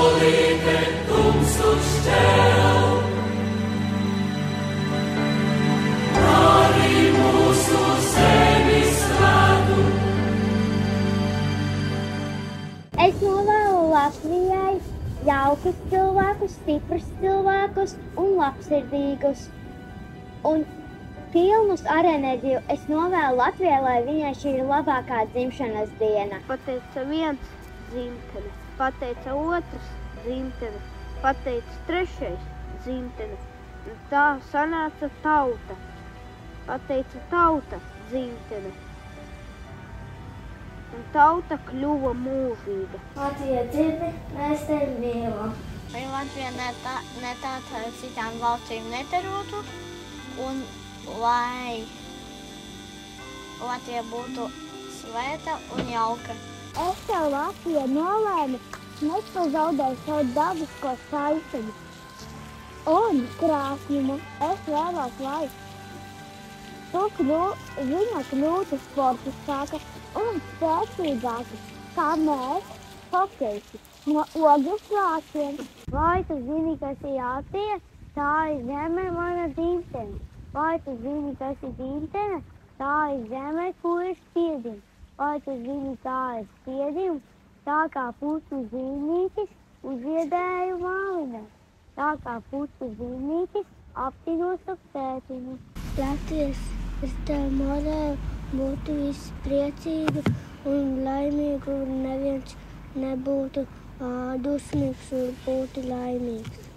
saulīte tumsu šķēl. Arī mūsu zemi svētu. Es novēlu Latvijai jaukus cilvēkus, stiprus cilvēkus un labsirdīgus. Un pilnus ar enerģiju es novēlu Latvijai, lai viņai šī ir labākā dzimšanas diena. Pateica viens dzimtene, pateica otrs dzimtene, pateica trešais dzimtene. Un tā sanāca tauta. Pateica tauta dzimtene. Un tauta kļuva mūžīga. Latvija dzirdi, mēs tevi mīlam. Lai Latvija netāta citām valstīm netarotu un lai Latvija būtu svēta un jauka. Es tev, Latvija, novēlu nepazaudēt savu dabisko skaistību un krāsņumu. Es vēlos, lai viņa kļūtu sportiskāka un spēcīgāka, kā mēs, hokeisti, no ogles vākiem. Vai tu zini, kas ir Latvija? Tā ir zeme, mana dzimtene. Vai tu zini, kas ir dzimtene? Tā ir zeme, kur ir spiediens. Vai tu zini, kā ir spiediens? Tā kā putu zīmītis uzziedēju mālinē. Tā kā putu zīmītis aptinos ap tētiņu. Latvijas, es tev novēlu būt visi priecīgi un laimīgi, un neviens nebūtu dusmīgs un būtu laimīgs.